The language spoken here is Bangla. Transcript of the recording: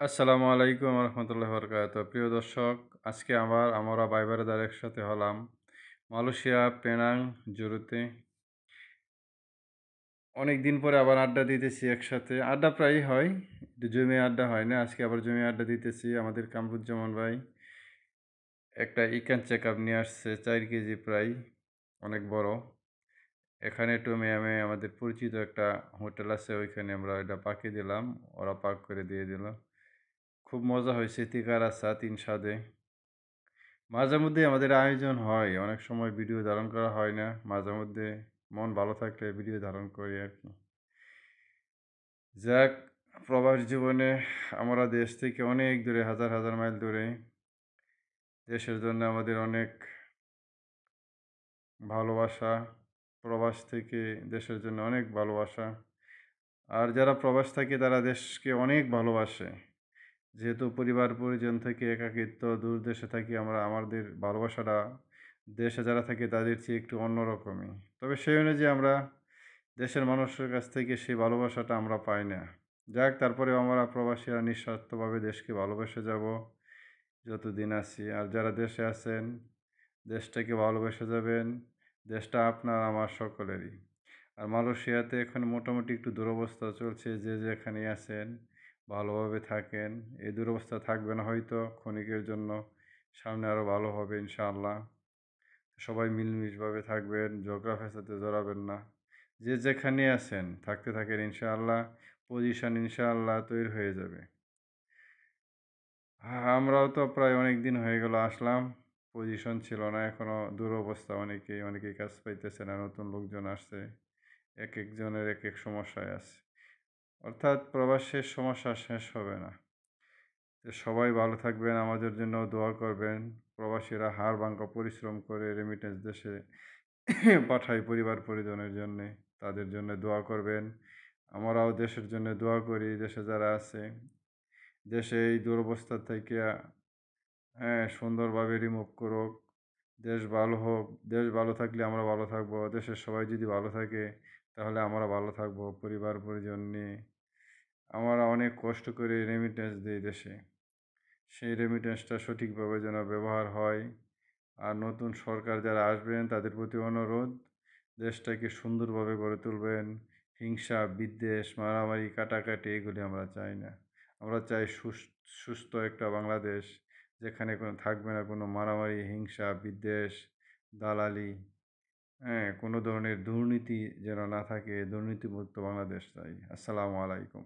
আসসালামু আলাইকুম রহমতুল্লাহ বরকাত। প্রিয় দর্শক, আজকে আমরা ভাই ব্রাদার একসাথে হলাম মালয়েশিয়া পেনাং জুরুতে। অনেক দিন পরে আবার আড্ডা দিতেছি একসাথে। আড্ডা প্রায়ই হয়, একটু জমিয়ে আড্ডা হয় না। আজকে আবার জমিয়ে আড্ডা দিতেছি। আমাদের কামরুজ্জামান ভাই একটা ইকান চেক আপ নিয়ে আসছে, 4 কেজি প্রায়, অনেক বড়। এখানে টোমিয়ামে আমাদের পরিচিত একটা হোটেল আছে, ওইখানে আমরা এটা পাঠিয়ে দিলাম, ওরা পাক করে দিয়ে দিল। খুব মজা হয়েছে, তিকার আসা 3 স্বাদে। মাঝে মধ্যে আমাদের আয়োজন হয়, অনেক সময় ভিডিও ধারণ করা হয় না। মাঝে মধ্যে মন ভালো থাকলে ভিডিও ধারণ করি আর কি। যাক, প্রবাস জীবনে আমরা দেশ থেকে অনেক দূরে, হাজার হাজার মাইল দূরে। দেশের জন্য আমাদের অনেক ভালোবাসা। প্রবাস থেকে দেশের জন্য অনেক ভালোবাসা। আর যারা প্রবাস থাকে তারা দেশকে অনেক ভালোবাসে। যেহেতু পরিবার পরিজন থেকে একাকিত্ব, দূর দেশে থাকি আমরা, আমাদের ভালোবাসাটা দেশে যারা থাকে তাদের চেয়ে একটু অন্যরকমই। তবে সেই অনুযায়ী আমরা দেশের মানুষের কাছ থেকে সেই ভালোবাসাটা আমরা পাই না। যাক, তারপরেও আমরা প্রবাসীরা নিঃস্বার্থভাবে দেশকে ভালোবেসে যাব যতদিন আছি। আর যারা দেশে আছেন, দেশটাকে ভালোবেসে যাবেন। দেশটা আপনার আমার সকলেরই। আর মালয়েশিয়াতে এখন মোটামুটি একটু দুরবস্থা চলছে। যে যেখানেই আছেন ভালোভাবে থাকেন। এই দুরবস্থা থাকবে না হয়তো ক্ষণিকের জন্য, সামনে আরও ভালো হবে ইনশাআল্লাহ। সবাই মিলমিশভাবে থাকবেন, ঝগড়া ফ্যাসাদে জড়াবেন না। যে যেখানে আছেন থাকতে থাকেন ইনশাআল্লাহ, পজিশন ইনশাআল্লাহ তৈরি হয়ে যাবে। আমরাও তো প্রায় অনেক দিন হয়ে গেল আসলাম, পজিশন ছিল না, এখনও দুরবস্থা। অনেকেই কাজ পাইতেছে না, নতুন লোকজন আসছে, এক একজনের এক এক সমস্যায় আছে। অর্থাৎ প্রবাসের সমস্যা শেষ হবে না। তো সবাই ভালো থাকবেন, আমাদের জন্য দোয়া করবেন। প্রবাসীরা হাড়ভাঙ্গা পরিশ্রম করে রেমিটেন্স দেশে পাঠায় পরিবার পরিজনের জন্যে, তাদের জন্য দোয়া করবেন। আমরাও দেশের জন্য দোয়া করি, দেশে যারা আছে। দেশে এই দুরবস্থা থেকে সুন্দরভাবে রিমুভ করুক। দেশ ভালো হোক। দেশ ভালো থাকলে আমরা ভালো থাকবো। দেশের সবাই যদি ভালো থাকে তাহলে আমরা ভালো থাকবো পরিবার পরিজন নিয়ে। আমরা অনেক কষ্ট করে রেমিটেন্স দেই দেশে। সেই রেমিটেন্সটা সঠিকভাবে যেন ব্যবহার হয়। আর নতুন সরকার যারা আসবেন তাদের প্রতি অনুরোধ, দেশটাকে সুন্দরভাবে গড়ে তুলবেন। হিংসা, বিদ্বেষ, মারামারি, কাটাকাটি এগুলি আমরা চাই না। আমরা চাই সুস্থ একটা বাংলাদেশ, যেখানে কোনো থাকবে না কোনো মারামারি, হিংসা, বিদ্বেষ, দালালি, কোনো ধরনের দুর্নীতি যেন না থাকে। দুর্নীতিমুক্ত বাংলাদেশ চাই। আসসালামু আলাইকুম।